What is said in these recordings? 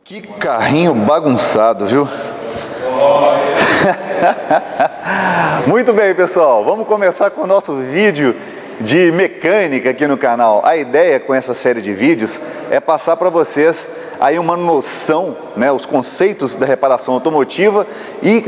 Que carrinho bagunçado, viu? Muito bem, pessoal, vamos começar com o nosso vídeo de mecânica aqui no canal. A ideia com essa série de vídeos é passar para vocês aí uma noção, né, os conceitos da reparação automotiva e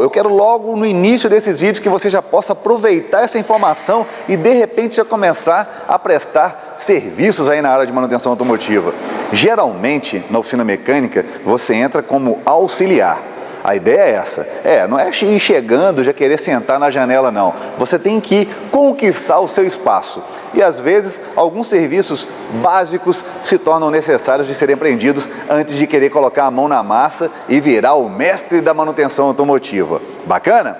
eu quero logo no início desses vídeos que você já possa aproveitar essa informação e de repente já começar a prestar serviços aí na área de manutenção automotiva. Geralmente, na oficina mecânica, você entra como auxiliar. A ideia é essa, não é ir chegando, já querer sentar na janela não. Você tem que conquistar o seu espaço. E às vezes, alguns serviços básicos se tornam necessários de serem aprendidos antes de querer colocar a mão na massa e virar o mestre da manutenção automotiva. Bacana?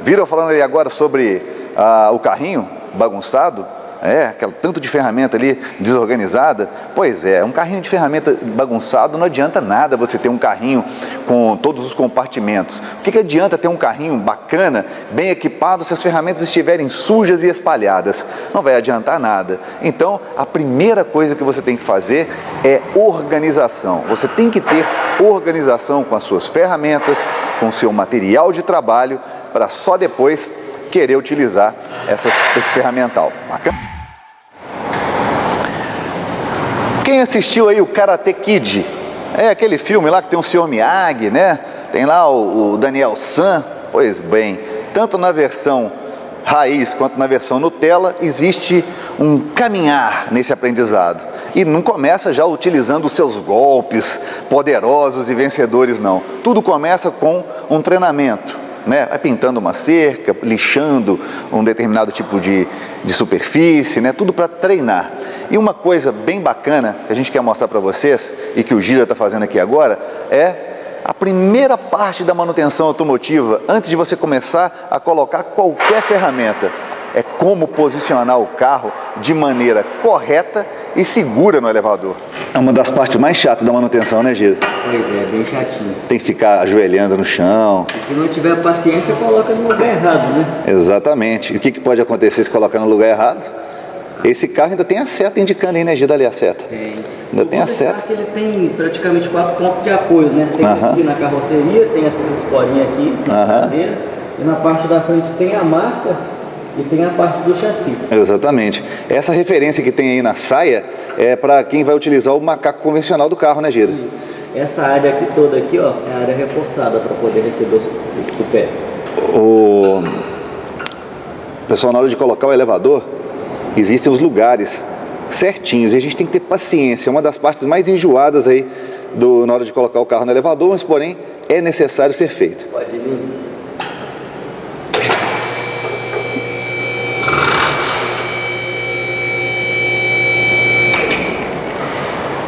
Viram falando aí agora sobre o carrinho bagunçado? Aquele tanto de ferramenta ali desorganizada. Pois é, um carrinho de ferramenta bagunçado não adianta nada você ter um carrinho com todos os compartimentos. O que adianta ter um carrinho bacana, bem equipado, se as ferramentas estiverem sujas e espalhadas? Não vai adiantar nada. Então, a primeira coisa que você tem que fazer é organização. Você tem que ter organização com as suas ferramentas, com o seu material de trabalho, para só depois querer utilizar esse ferramental. Bacana? Quem assistiu aí o Karate Kid? Aquele filme lá que tem o Sr. Miyagi, né? Tem lá o Daniel San. Pois bem, tanto na versão raiz quanto na versão Nutella, existe um caminhar nesse aprendizado. E não começa já utilizando os seus golpes poderosos e vencedores, não. Tudo começa com um treinamento. Vai pintando uma cerca, lixando um determinado tipo de superfície, tudo para treinar. E uma coisa bem bacana que a gente quer mostrar para vocês, e que o Gira está fazendo aqui agora, é a primeira parte da manutenção automotiva, antes de você começar a colocar qualquer ferramenta. É como posicionar o carro de maneira correta e segura no elevador. É uma das partes mais chatas da manutenção, né, Gira? Pois é, bem chatinho. Tem que ficar ajoelhando no chão. E se não tiver paciência, coloca no lugar errado, né? Exatamente. E o que pode acontecer se colocar no lugar errado? Esse carro ainda tem a seta indicando aí, né, Gira, ali a seta? Tem. Ainda tem a seta. Ele tem praticamente 4 pontos de apoio, né? Tem aqui na carroceria, tem essas esporinhas aqui na traseira, e na parte da frente tem a marca e tem a parte do chassi. Exatamente. Essa referência que tem aí na saia é para quem vai utilizar o macaco convencional do carro, né, Gira? Isso. Essa área aqui toda aqui, ó, é a área reforçada para poder receber o pé. O pessoal, na hora de colocar o elevador, existem os lugares certinhos e a gente tem que ter paciência. É uma das partes mais enjoadas aí na hora de colocar o carro no elevador, mas porém é necessário ser feito. Pode vir.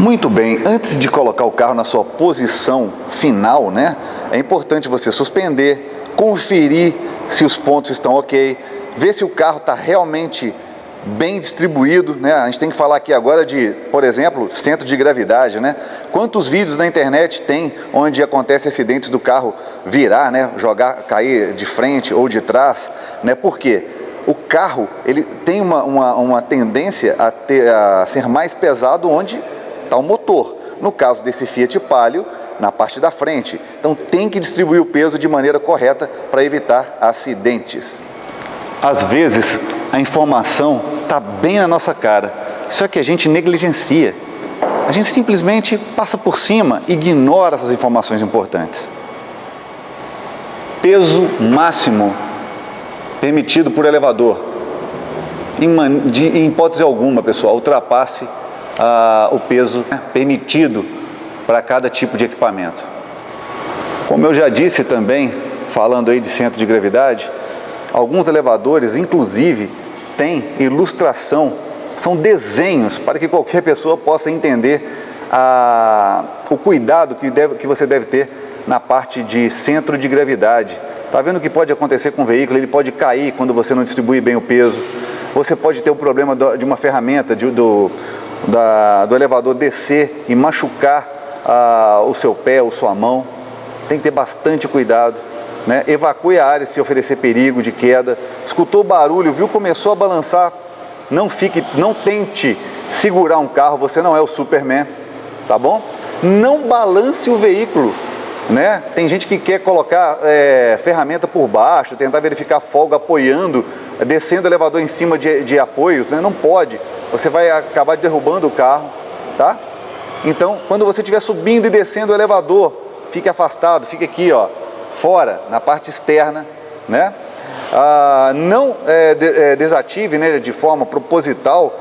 Muito bem, antes de colocar o carro na sua posição final, é importante você suspender, conferir se os pontos estão ok, ver se o carro está realmente bem distribuído, A gente tem que falar aqui agora de, por exemplo, centro de gravidade, Quantos vídeos na internet tem onde acontece acidentes do carro virar, cair de frente ou de trás, Por quê? O carro, ele tem uma tendência a ser mais pesado onde está o motor. No caso desse Fiat Palio, na parte da frente. Então tem que distribuir o peso de maneira correta para evitar acidentes. Às vezes a informação está bem na nossa cara, só que a gente negligencia. A gente simplesmente passa por cima, ignora essas informações importantes. Peso máximo permitido por elevador. Em hipótese alguma, pessoal, ultrapasse o peso permitido para cada tipo de equipamento. Como eu já disse também, falando aí de centro de gravidade, alguns elevadores, inclusive, têm ilustração, são desenhos para que qualquer pessoa possa entender o cuidado que você deve ter na parte de centro de gravidade. Está vendo o que pode acontecer com o veículo? Ele pode cair quando você não distribui bem o peso. Você pode ter um problema de uma ferramenta do elevador descer e machucar o seu pé ou sua mão. Tem que ter bastante cuidado, Evacue a área se oferecer perigo de queda. Escutou o barulho, viu, começou a balançar, não tente segurar um carro, você não é o Superman, tá bom? não balance o veículo, né? Tem gente que quer colocar ferramenta por baixo, tentar verificar folga apoiando, descendo o elevador em cima de apoios, né? Não pode, você vai acabar derrubando o carro, tá? Então, quando você estiver subindo e descendo o elevador, fique afastado, fique aqui, ó, fora, na parte externa, né? Não desative, né, de forma proposital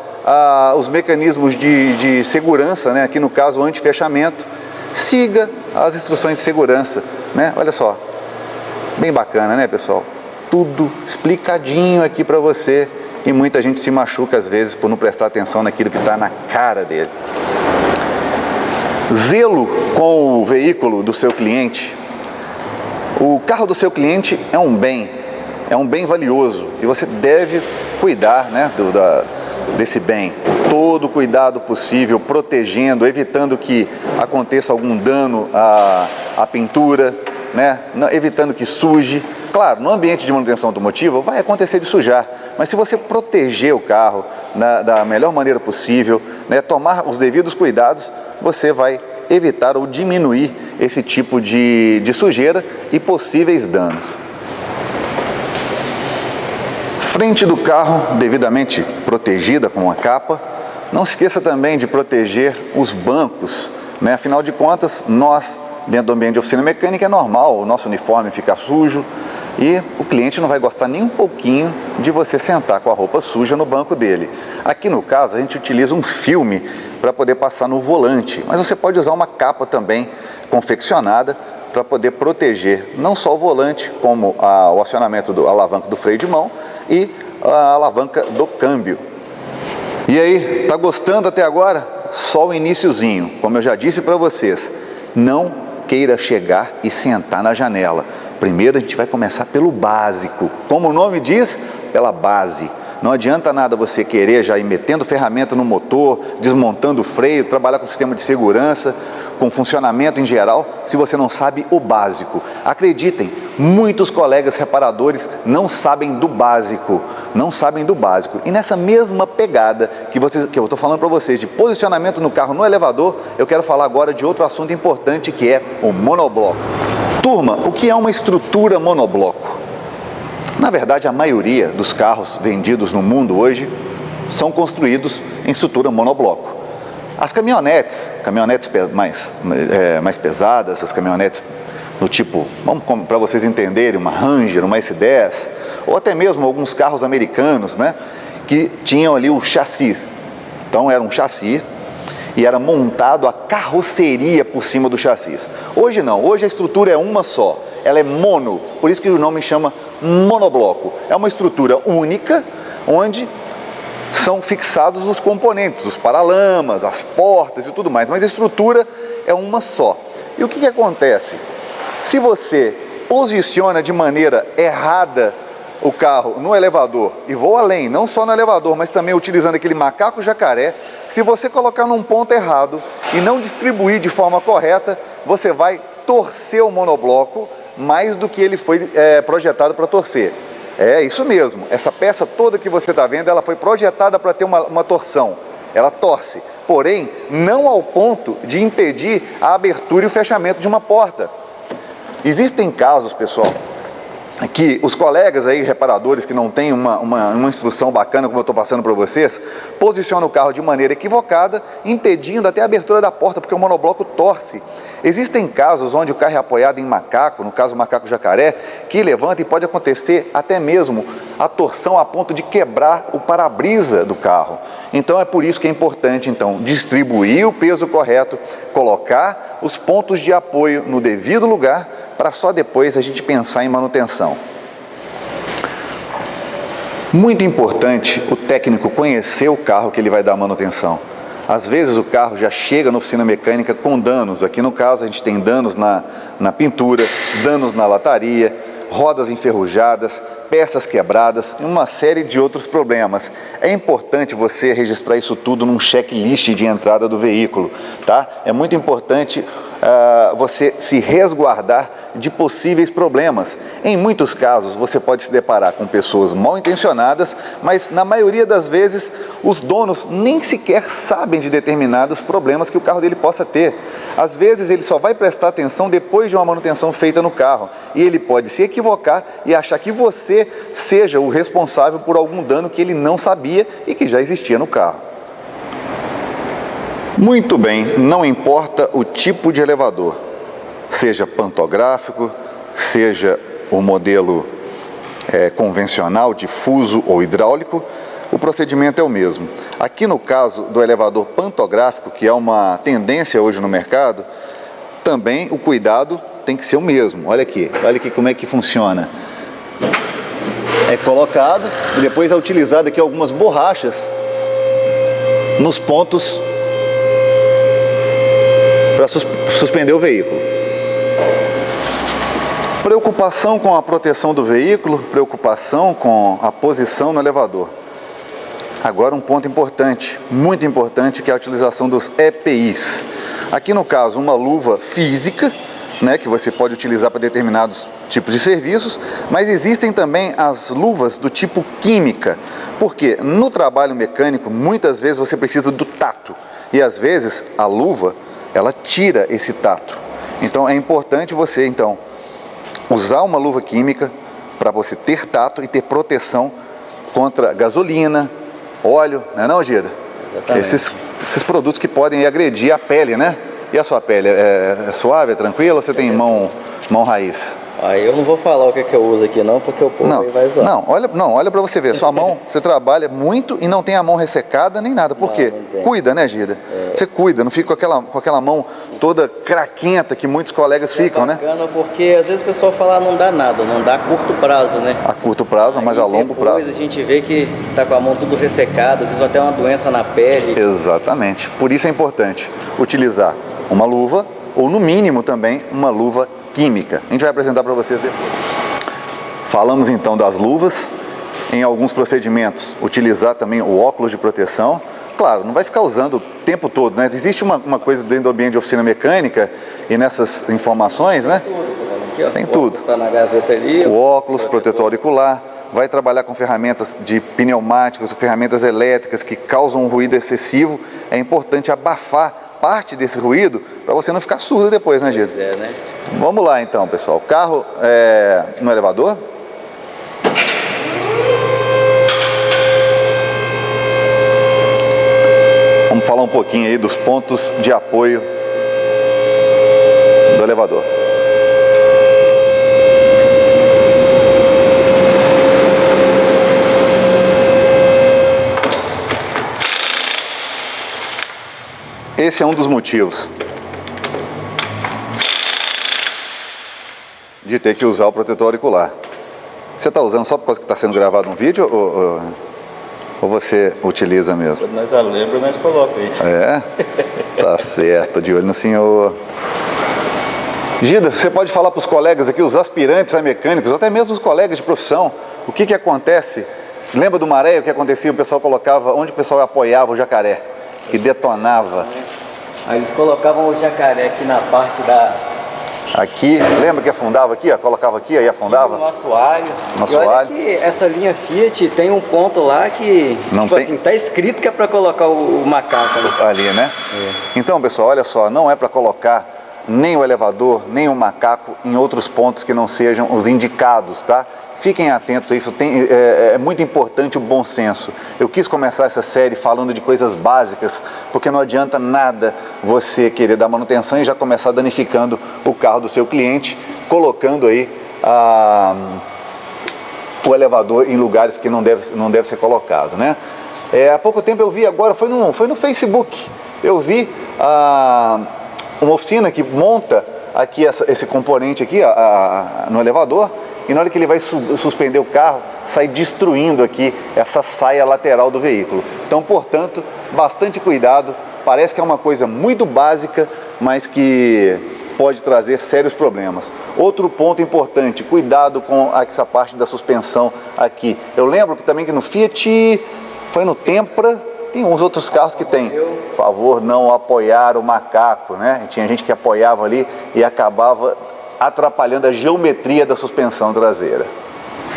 os mecanismos de segurança, né? Aqui no caso, o anti-fechamento. Siga as instruções de segurança, né? Olha só, bem bacana, né, pessoal? Tudo explicadinho aqui para você, e muita gente se machuca às vezes por não prestar atenção naquilo que está na cara dele. Zelo com o veículo do seu cliente. O carro do seu cliente é um bem valioso, e você deve cuidar, né, desse bem, todo o cuidado possível, protegendo, evitando que aconteça algum dano à pintura, né, evitando que suje. Claro, no ambiente de manutenção automotiva vai acontecer de sujar, mas se você proteger o carro da melhor maneira possível, né, tomar os devidos cuidados, você vai evitar ou diminuir esse tipo de sujeira e possíveis danos. Frente do carro devidamente protegida com uma capa. Não esqueça também de proteger os bancos, né? Afinal de contas, nós, dentro do ambiente de oficina mecânica, é normal o nosso uniforme ficar sujo, e o cliente não vai gostar nem um pouquinho de você sentar com a roupa suja no banco dele. Aqui no caso, a gente utiliza um filme para poder passar no volante, mas você pode usar uma capa também confeccionada para poder proteger não só o volante, como o acionamento da alavanca do freio de mão e a alavanca do câmbio. E aí, tá gostando até agora? Só o iniciozinho. Como eu já disse para vocês, não queira chegar e sentar na janela. Primeiro a gente vai começar pelo básico. Como o nome diz, pela base. Não adianta nada você querer já ir metendo ferramenta no motor, desmontando o freio, trabalhar com sistema de segurança, com funcionamento em geral, se você não sabe o básico. Acreditem, muitos colegas reparadores não sabem do básico. Não sabem do básico. E nessa mesma pegada que eu estou falando para vocês de posicionamento no carro, no elevador, eu quero falar agora de outro assunto importante, que é o monobloco. Turma, o que é uma estrutura monobloco? Na verdade, a maioria dos carros vendidos no mundo hoje são construídos em estrutura monobloco. As caminhonetes mais pesadas, as caminhonetes do tipo, para vocês entenderem, uma Ranger, uma S10, ou até mesmo alguns carros americanos, né, que tinham ali o chassi. Então era um chassi e era montado a carroceria por cima do chassi. Hoje não, hoje a estrutura é uma só, ela é mono, por isso que o nome chama monobloco. É uma estrutura única, onde são fixados os componentes, os paralamas, as portas e tudo mais, mas a estrutura é uma só. E o que acontece? Se você posiciona de maneira errada o carro no elevador, e vou além, não só no elevador, mas também utilizando aquele macaco jacaré, se você colocar num ponto errado e não distribuir de forma correta, você vai torcer o monobloco mais do que ele foi projetado para torcer. É isso mesmo, essa peça toda que você está vendo, ela foi projetada para ter uma torção, ela torce, porém não ao ponto de impedir a abertura e o fechamento de uma porta. Existem casos, pessoal, que os colegas aí, reparadores que não têm uma instrução bacana, como eu estou passando para vocês, posicionam o carro de maneira equivocada, impedindo até a abertura da porta, porque o monobloco torce. Existem casos onde o carro é apoiado em macaco, no caso o macaco jacaré, que levanta e pode acontecer até mesmo a torção a ponto de quebrar o para-brisa do carro. Então é por isso que é importante distribuir o peso correto, colocar os pontos de apoio no devido lugar, para só depois a gente pensar em manutenção. Muito importante o técnico conhecer o carro que ele vai dar manutenção. Às vezes o carro já chega na oficina mecânica com danos. Aqui no caso a gente tem danos na pintura, danos na lataria, rodas enferrujadas, peças quebradas e uma série de outros problemas. É importante você registrar isso tudo num checklist de entrada do veículo, tá? É muito importante você se resguardar de possíveis problemas. Em muitos casos você pode se deparar com pessoas mal intencionadas, mas na maioria das vezes os donos nem sequer sabem de determinados problemas que o carro dele possa ter. Às vezes ele só vai prestar atenção depois de uma manutenção feita no carro, e ele pode se equivocar e achar que você seja o responsável por algum dano que ele não sabia e que já existia no carro. Muito bem, não importa o tipo de elevador, seja pantográfico, seja o modelo convencional, difuso ou hidráulico, o procedimento é o mesmo. Aqui no caso do elevador pantográfico, que é uma tendência hoje no mercado, também o cuidado tem que ser o mesmo. Olha aqui como é que funciona. É colocado e depois é utilizado aqui algumas borrachas nos pontos para suspender o veículo. Preocupação com a proteção do veículo, preocupação com a posição no elevador. Agora um ponto importante, muito importante, que é a utilização dos EPIs. Aqui no caso uma luva física, que você pode utilizar para determinados tipos de serviços, mas existem também as luvas do tipo química, porque no trabalho mecânico muitas vezes você precisa do tato, e às vezes a luva ela tira esse tato. Então é importante você usar uma luva química para você ter tato e ter proteção contra gasolina, óleo, não, Gida? Exatamente. Esses produtos que podem agredir a pele, né? E a sua pele é suave, é tranquila, ou você tem mão raiz? Aí eu não vou falar o que eu uso aqui não, porque o povo aí vai zoar. Olha para você ver, sua mão, você trabalha muito e não tem a mão ressecada nem nada. Por quê? Cuida, né, Gida? Você cuida, não fica com aquela mão toda craquenta que muitos colegas ficam, né? É bacana porque às vezes o pessoal fala não dá nada, não dá a curto prazo, né? A curto prazo, mas a longo prazo. Depois a gente vê que tá com a mão tudo ressecada, às vezes até uma doença na pele. Exatamente. Por isso é importante utilizar uma luva, ou no mínimo também uma luva química. A gente vai apresentar para vocês depois. Falamos então das luvas. Em alguns procedimentos, utilizar também o óculos de proteção. Claro, não vai ficar usando o tempo todo, né? Existe uma coisa dentro do ambiente de oficina mecânica e nessas informações, né? Tem tudo. Está na gaveta ali. O óculos, protetor auricular. Vai trabalhar com ferramentas de pneumáticos, ferramentas elétricas que causam um ruído excessivo. É importante abafar parte desse ruído para você não ficar surdo depois, né, Gida? Pois é, né? Vamos lá então, pessoal. Carro no elevador. Vamos falar um pouquinho aí dos pontos de apoio do elevador. Esse é um dos motivos de ter que usar o protetor auricular. Você está usando só por causa que está sendo gravado um vídeo ou você utiliza mesmo? Quando nós lembra, nós colocamos aí. É? Tá certo, de olho no senhor. Gida, você pode falar para os colegas aqui, os aspirantes a mecânicos, ou até mesmo os colegas de profissão, o que acontece? Lembra do maré, o que acontecia? O pessoal colocava, onde o pessoal apoiava o jacaré, que detonava. Aí eles colocavam o jacaré aqui na parte da... Aqui, lembra que afundava aqui, ó? Colocava aqui, aí afundava? No assoalho. No E olha assoalho. que essa linha Fiat tem um ponto lá que, Não tem... tá escrito que é para colocar o macaco. Né? Ali, né? É. Então, pessoal, olha só, não é para colocar nem o elevador, nem o macaco em outros pontos que não sejam os indicados, tá? Fiquem atentos a isso, é muito importante o bom senso. Eu quis começar essa série falando de coisas básicas, porque não adianta nada você querer dar manutenção e já começar danificando o carro do seu cliente, colocando aí o elevador em lugares que não deve ser colocado, né? Há pouco tempo eu vi agora, foi no Facebook, eu vi uma oficina que monta aqui esse componente aqui no elevador, e na hora que ele vai suspender o carro, sai destruindo aqui essa saia lateral do veículo. Então, portanto, bastante cuidado. Parece que é uma coisa muito básica, mas que pode trazer sérios problemas. Outro ponto importante, cuidado com essa parte da suspensão aqui. Eu lembro que também que no Fiat, foi no Tempra, Tem uns outros carros que tem, por favor, não apoiar o macaco, né? Tinha gente que apoiava ali e acabava atrapalhando a geometria da suspensão traseira.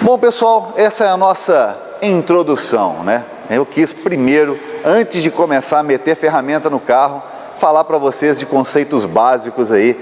Bom, pessoal, essa é a nossa introdução, né? Eu quis primeiro, antes de começar a meter ferramenta no carro, falar para vocês de conceitos básicos aí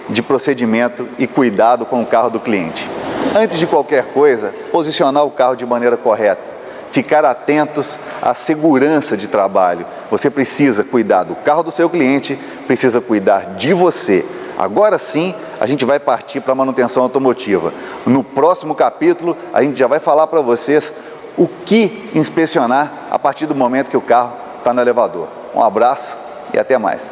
de procedimento e cuidado com o carro do cliente. Antes de qualquer coisa, posicionar o carro de maneira correta. Ficar atentos à segurança de trabalho. Você precisa cuidar do carro do seu cliente, precisa cuidar de você. Agora sim, a gente vai partir para a manutenção automotiva. No próximo capítulo, a gente já vai falar para vocês o que inspecionar a partir do momento que o carro está no elevador. Um abraço e até mais.